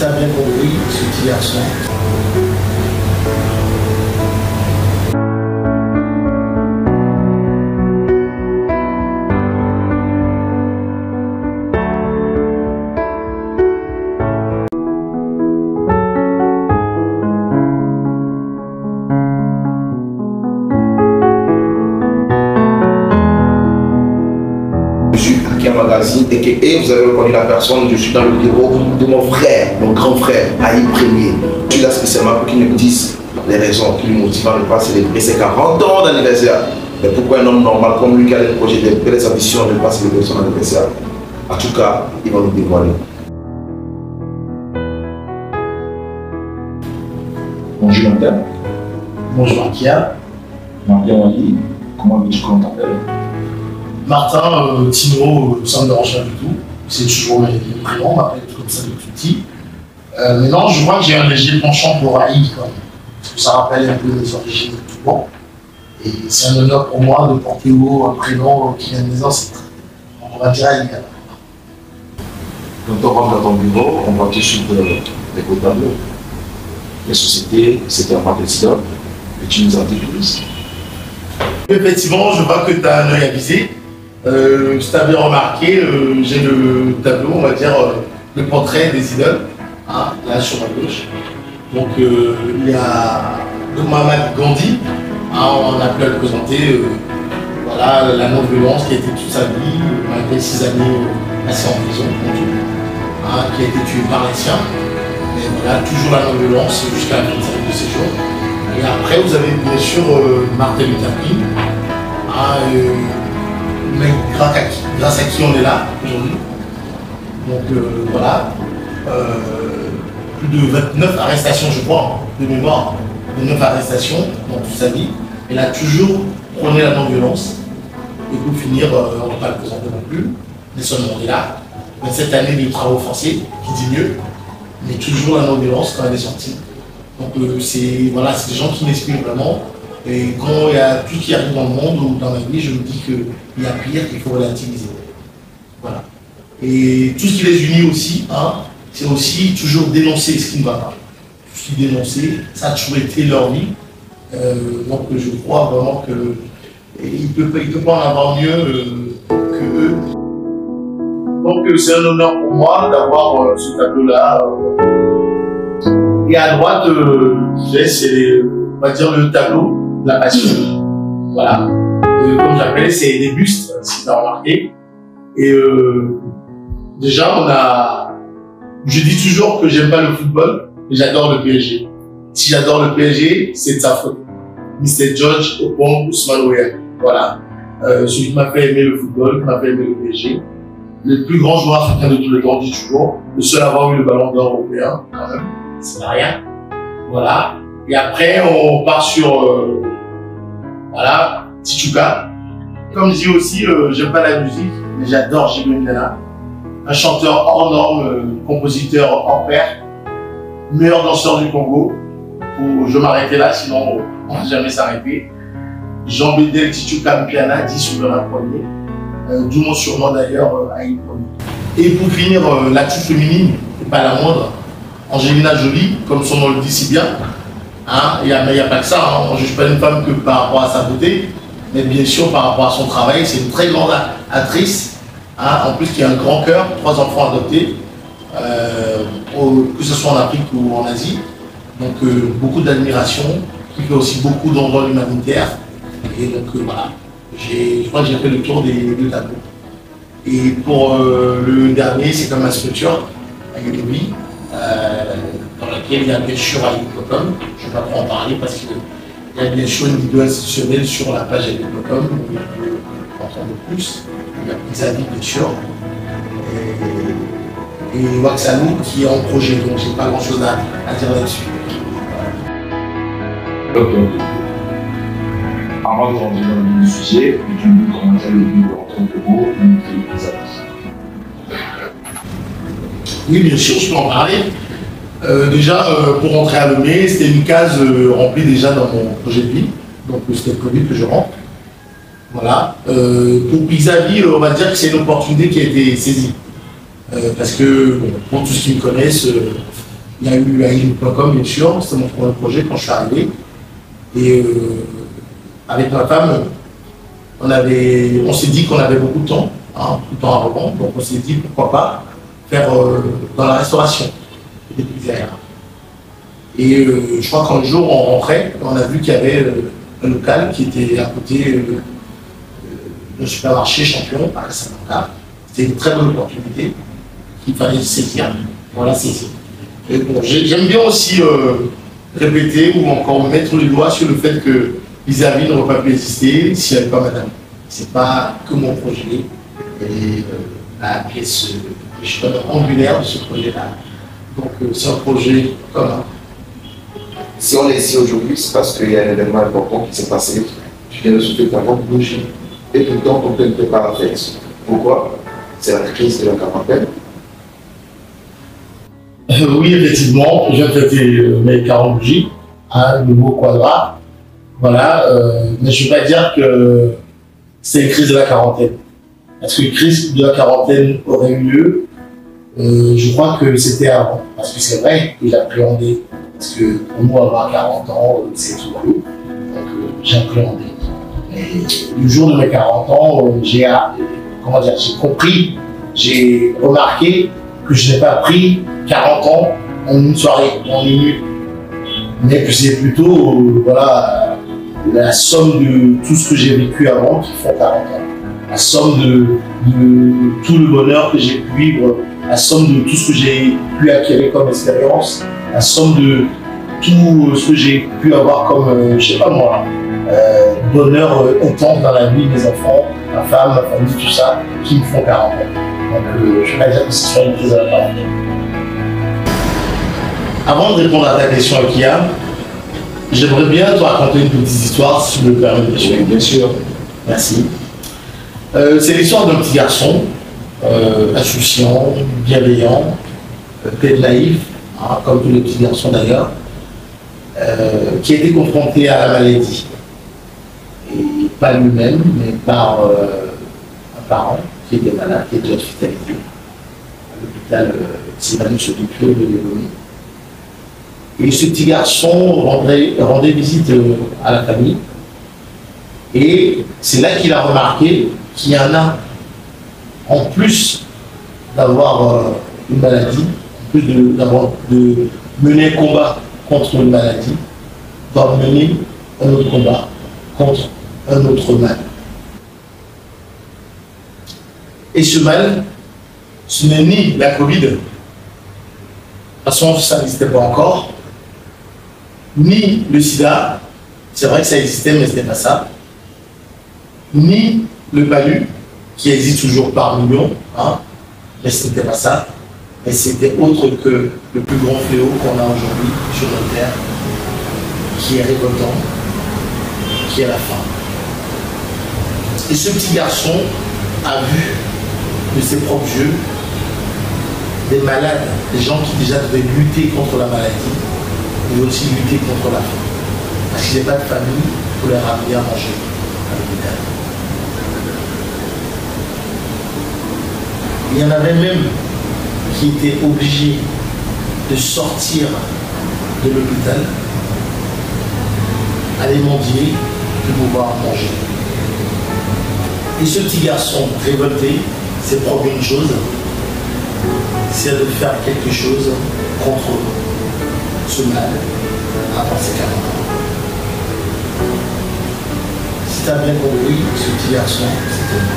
tu as bien compris, ce petit garçon. Magazine et vous avez reconnu la personne, je suis dans le bureau de mon frère, mon grand frère, Aïe Premier. Je suis là spécialement pour qu'il me dise les raisons qui lui motivent à ne pas célébrer ses 40 ans d'anniversaire. Mais pourquoi un homme normal comme lui qui a des projets, des belles ambitions ne pas célébrer son anniversaire? En tout cas, il va nous dévoiler. Bonjour Martin. Bonjour Akia. Martin Wali, comment veux-tu qu'on t'appelle? Martin, Tino, ça ne me dérange pas du tout. C'est toujours mes prénoms, on m'appelle comme ça depuis petit. Maintenant, je vois que j'ai un léger penchant pour Aïe, parce que ça rappelle un peu mes origines tout bon. Et c'est un honneur pour moi de porter haut un prénom qui vient de mes ancêtres. On va dire Aïe. Quand on rentre dans ton bureau, on voit que sur des beaux tableaux. Les sociétés, c'était un président, et tu nous en dis plus. Effectivement, je vois que tu as un œil avisé. Si tu as bien remarqué, j'ai le tableau, on va dire, le portrait des idoles, hein, là sur ma gauche. Donc il y a Mahatma Gandhi, hein, on a pu le présenter, voilà, la non-violence qui a été toute sa vie, malgré 6 années passées en prison, hein, qui a été tué par les siens. Mais voilà, toujours la non-violence jusqu'à la fin de ses jours. Et après, vous avez bien sûr Martin Luther King, hein, mais grâce à qui on est là aujourd'hui. Donc voilà, plus de 29 arrestations, je crois, de mémoire, 29 arrestations dans toute sa vie. Elle a toujours prôné la non-violence. Et pour finir, on ne va pas le présenter non plus, Nelson Mandela, 27 années de travaux forcés, qui dit mieux, mais toujours la non-violence quand elle est sortie. Donc c'est voilà, des gens qui m'inspirent vraiment. Et quand il y a tout qui arrive dans le monde ou dans ma vie, je me dis qu'il y a pire qu'il faut relativiser. Voilà. Et tout ce qui les unit aussi, hein, c'est aussi toujours dénoncer ce qui ne va pas. Tout ce qui est dénoncé, ça a toujours été leur vie. Donc je crois vraiment qu'il ne peut pas en avoir mieux que eux. Donc c'est un honneur pour moi d'avoir ce tableau-là. Et à droite, c'est, on va dire, le tableau de la passion. Voilà. Comme j'appelle, c'est des bustes, si tu as remarqué. Et déjà, je dis toujours que j'aime pas le football, mais j'adore le PSG. Si j'adore le PSG, c'est de sa faute. Mr. George Opong Ousmane Ouya. Voilà. Celui qui m'a fait aimer le football, qui m'a fait aimer le PSG. Le plus grand joueur africain de tous les temps, dit toujours. Le seul à avoir eu le ballon d'or européen, quand même. C'est pas rien. Voilà. Et après, on part sur, voilà, Tichuca. Comme je dis aussi, j'aime pas la musique, mais j'adore Djibril Ndala. Un chanteur hors norme, compositeur hors pair, meilleur danseur du Congo. Je vais m'arrêter là, sinon on ne va jamais s'arrêter. Jean Bédel Tichuca Mpiana, 10 sur le premier. D'où mon surnom d'ailleurs, Aïe Premier. Et pour finir, l'actu féminine, et pas la moindre, Angelina Jolie, comme son nom le dit si bien. Il n'y a pas que ça, hein. On ne juge pas une femme que par rapport à sa beauté, mais bien sûr par rapport à son travail. C'est une très grande actrice, hein, en plus qui a un grand cœur, 3 enfants adoptés, que ce soit en Afrique ou en Asie. Donc beaucoup d'admiration, qui fait aussi beaucoup d'envois humanitaires. Et donc voilà, je crois que j'ai fait le tour des 2 tableaux. Et pour le dernier, c'est comme ma structure, avec lui. Dans laquelle il y a bien sûr Aïe.com. Je ne vais pas trop en parler parce qu'il y a bien sûr une vidéo institutionnelle sur la page Aïe.com où il peut entendre plus. Il y a Pizzavi bien sûr. Et Waxalou qui est en projet, donc j'ai pas grand chose à dire là-dessus. Ok. Avant de rentrer dans le sujet, tu me dis comment tu as le but entre Togo et Pizzavi. Oui, bien sûr, je peux en parler. Déjà, pour rentrer à Lomé, c'était une case remplie déjà dans mon projet de vie. Donc, c'était prévu que je rentre. Voilà. Pour Pizzavi, on va dire que c'est une opportunité qui a été saisie. Parce que, bon, pour tous ceux qui me connaissent, Il y a eu Aïe.com, bien sûr, c'était mon premier projet quand je suis arrivé. Et avec ma femme, on s'est dit qu'on avait beaucoup de temps, beaucoup de temps à revendre, donc on s'est dit pourquoi pas faire dans la restauration des pizzerias. Et je crois qu'un jour on rentrait, on a vu qu'il y avait un local qui était à côté d'un supermarché Champion à Casablanca. C'était une très bonne opportunité qu'il fallait saisir. Voilà, saisir. Et bon, j'aime bien aussi répéter ou encore mettre le doigt sur le fait que Isavi n'aurait pas pu exister s'il n'y avait pas madame. C'est pas que mon projet et la pièce angulaire de ce projet-là. Donc c'est un projet commun. Si on est ici aujourd'hui, c'est parce qu'il y a un événement important qui s'est passé. Tu viens de souffler ta propre bougie. Et pourtant, on ne peut pas la fête. Pourquoi? C'est la crise de la quarantaine. Oui, effectivement, j'ai fêté mes 40 bougies, un nouveau quadra. Voilà, mais je ne vais pas dire que c'est une crise de la quarantaine. Est-ce qu'une crise de la quarantaine aurait eu lieu? Je crois que c'était avant. Parce que c'est vrai que j'appréhendais. Parce que pour moi, avoir 40 ans, c'est tout cool. Donc j'appréhendais. Mais le jour de mes 40 ans, j'ai compris, j'ai remarqué que je n'ai pas pris 40 ans en une soirée, en une nuit. Mais que c'est plutôt voilà, la somme de tout ce que j'ai vécu avant qui font 40 ans. La somme de tout le bonheur que j'ai pu vivre, la somme de tout ce que j'ai pu acquérir comme expérience, la somme de tout ce que j'ai pu avoir comme, je sais pas moi, bonheur intense dans la vie de mes enfants, ma femme, ma famille, tout ça, qui me font 40 ans. Donc je ne vais pas dire que ce soit une crise de la quarantaine. Avant de répondre à ta question, Akia, j'aimerais bien te raconter une petite histoire, si tu me le permets. Oui, bien sûr. Merci. C'est l'histoire d'un petit garçon, insouciant, bienveillant, plein de naïf, comme tous les petits garçons d'ailleurs, qui a été confronté à la maladie. Et pas lui-même, mais par un parent qui était malade, qui était hospitalisé à l'hôpital Simanus Duclos de Léonie. Et ce petit garçon rendait visite à la famille. Et c'est là qu'il a remarqué qu'il y en a, en plus d'avoir une maladie, en plus de mener un combat contre une maladie, doit mener un autre combat contre un autre mal. Et ce mal, ce n'est ni la Covid, de toute façon ça n'existait pas encore, ni le sida, c'est vrai que ça existait mais ce n'était pas ça, ni le palu, qui existe toujours par millions, mais ce n'était pas ça, mais c'était autre que le plus grand fléau qu'on a aujourd'hui sur notre terre, qui est révoltant, qui est la faim. Et ce petit garçon a vu de ses propres yeux des malades, des gens qui déjà devaient lutter contre la maladie, mais aussi lutter contre la faim. Parce qu'il n'y a pas de famille pour les ramener à manger à l'hôpital. Il y en avait même qui étaient obligés de sortir de l'hôpital, aller mendier pour pouvoir manger. Et ce petit garçon révolté s'est promis une chose, c'est de faire quelque chose contre ce mal après ses 40 ans. Si tu as bien compris, ce petit garçon, c'était moi.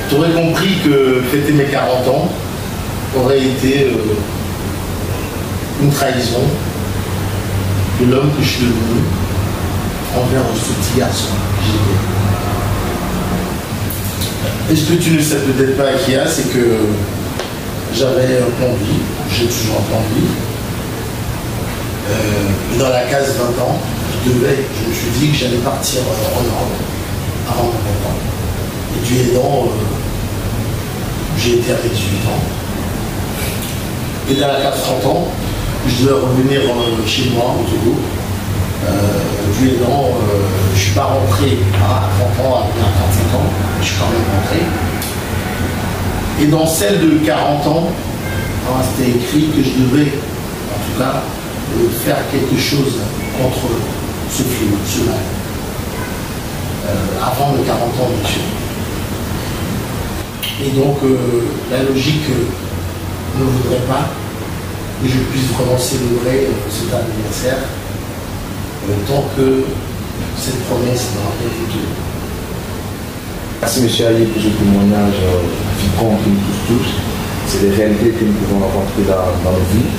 Tu aurais compris que fêter mes 40 ans aurait été une trahison de l'homme que je suis devenu envers ce petit garçon que j'étais. Et ce que tu ne sais peut-être pas, Akia, c'est que j'avais un plan de vie, j'ai toujours un plan de vie. Dans la case 20 ans, je me suis dit que j'allais partir en Europe avant mon 20 ans. Et Dieu aidant, j'ai été avec 18 ans. Et dans la case 30 ans, je devais revenir chez moi au Togo. Dieu aidant, je ne suis pas rentré à 30 ans, à 45 ans, je suis quand même rentré. Et dans celle de 40 ans, c'était écrit que je devais, en tout cas, faire quelque chose contre ce fléau, ce mal. Avant les 40 ans, bien sûr. Et donc, la logique ne voudrait pas que je puisse vraiment célébrer cet anniversaire tant que cette promesse n'a pas été tenue. Merci M. Aïe pour ce témoignage vibrant que nous tous. C'est des réalités que nous pouvons rencontrer dans nos vies.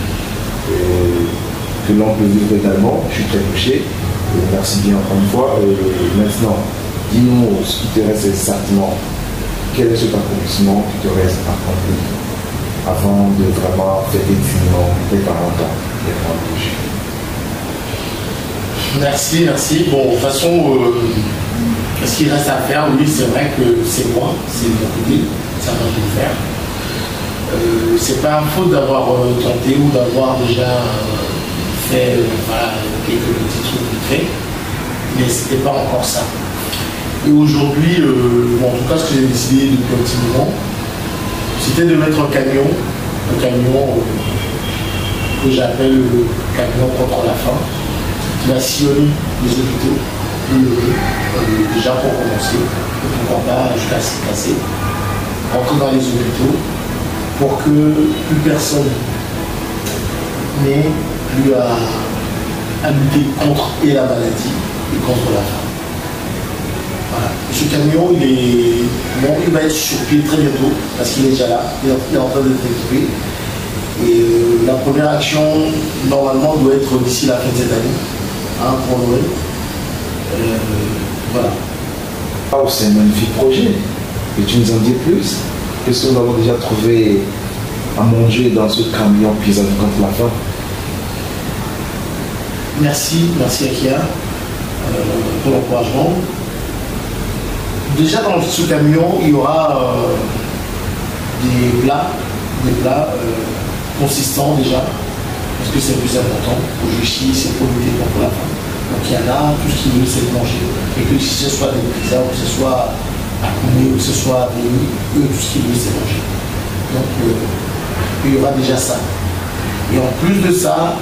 Que l'on peut vivre également. Je suis très touché. Merci bien encore une fois. Maintenant, dis-nous ce qui te reste exactement. Quel est cet accomplissement qui te reste accompli avant de vraiment fêter dignement tes 40 ans et prendre le jeu. Merci, merci. Bon, de toute façon, ce qu'il reste à faire, oui, c'est vrai que c'est moi, c'est mon côté, ça va tout faire. C'est pas un faute d'avoir tenté ou d'avoir déjà fait voilà, quelques petits trucs vite fait, mais c'était pas encore ça. Et aujourd'hui, bon, en tout cas, ce que j'ai décidé depuis un petit moment, c'était de mettre un camion que j'appelle le camion contre la faim, qui va sillonner les hôpitaux, déjà pour commencer, et pourquoi pas jusqu'à s'y passer, rentrer dans les hôpitaux, pour que plus personne n'ait plus à lutter contre et la maladie et contre la faim. Voilà. Ce camion, il va être sur pied très bientôt, parce qu'il est déjà là, il est en train d'être équipé. Et la première action, normalement, doit être d'ici la fin de cette année, hein, pour Noël. Voilà. Oh, c'est un magnifique projet. Et tu nous en dis plus? Qu'est-ce que nous avons déjà trouvé à manger dans ce camion paysan contre la faim? Merci Akia pour l'encouragement. Déjà dans ce camion, il y aura des plats consistants déjà, parce que c'est le plus important. Aujourd'hui, c'est pour lutter contre la faim. Donc il y en a, tout ce qui veut, c'est de manger. Et que si ce soit des pizzas, ou que ce soit à Koumé, ou que ce soit des nuits, tout ce qui veut, c'est manger. Donc il y aura déjà ça. Et en plus de ça,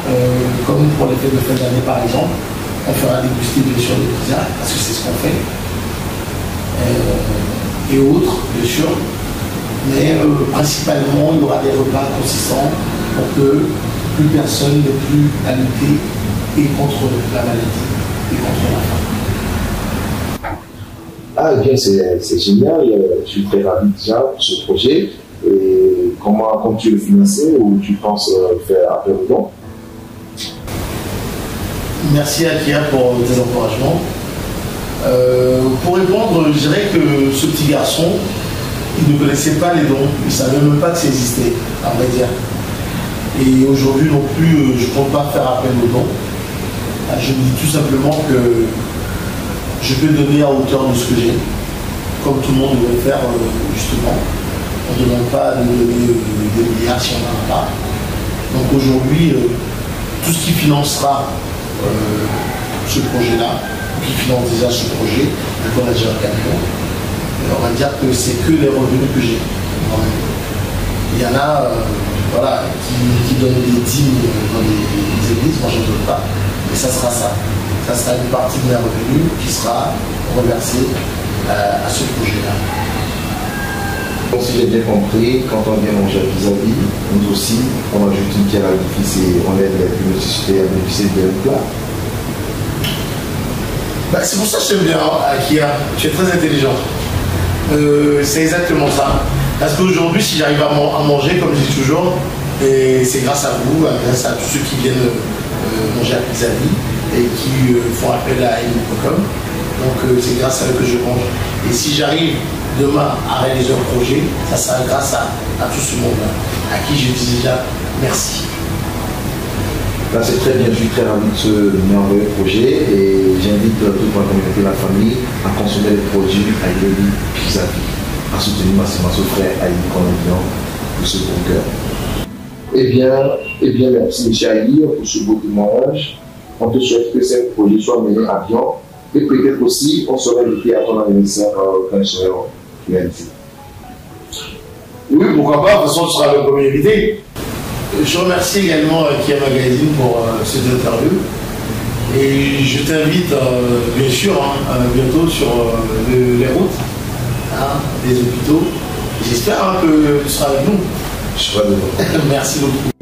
comme pour les fêtes de fin d'année par exemple, on fera déguster bien sûr des pizzas, parce que c'est ce qu'on fait. Et autres, bien sûr. Mais principalement, il y aura des repas consistants pour que plus personne n'ait plus à lutter et contre la maladie et contre la faim. Ah, eh bien, c'est génial. Je suis très ravi déjà pour ce projet. Et comment comptes-tu le financer ou tu penses faire appel aux dons? Merci Akia pour tes encouragements. Pour répondre, je dirais que ce petit garçon, il ne connaissait pas les dons, il ne savait même pas que ça existait, à vrai dire. Et aujourd'hui non plus, je ne compte pas faire appel aux dons. Je me dis tout simplement que je peux donner à hauteur de ce que j'ai, comme tout le monde devrait faire justement. On ne demande pas de donner des milliards si on n'en a pas. Donc aujourd'hui, tout ce qui financera ce projet-là, qui finance déjà ce projet, vu qu'on a déjà un camion, on va dire que c'est que les revenus que j'ai. Il y en a voilà, qui donnent des dîmes dans les églises, moi je ne donne pas, mais ça sera ça. Ça sera une partie de mes revenus qui sera reversée à ce projet-là. Donc, si j'ai bien compris, quand on vient manger à vis-à-vis, nous aussi, on ajoute une pierre à l'édifice et on aide les plus nécessiteux à bénéficier d'un plat. Bah, c'est pour ça que je t'aime bien, Akia. Tu es très intelligent. C'est exactement ça. Parce qu'aujourd'hui, si j'arrive à manger, comme je dis toujours, c'est grâce à vous, grâce à tous ceux qui viennent manger à vis-à-vis et qui font appel à Imo.com. Donc c'est grâce à eux que je mange. Et si j'arrive demain à réaliser un projet, ça sera grâce à tout ce monde à qui je dis déjà merci. Là, c'est très bien, je suis très ravi de ce merveilleux projet et j'invite toute ma communauté, la famille, à consommer les produits Aïe Pizza, à soutenir massivement ce frère Aïe Conviviant de ce bon cœur. Eh bien, merci M. Aïe pour ce beau témoignage. On te souhaite que ce projet soit mené à bien et peut-être aussi on serait invité à ton anniversaire quand il serait réalisé. Oui, pourquoi pas, de toute façon, tu seras le premier invité. Je remercie également Kia Magazine pour cette interview. Et je t'invite, bien sûr, bientôt sur les routes des hôpitaux. J'espère que tu seras avec nous. Je serai devant. Merci beaucoup.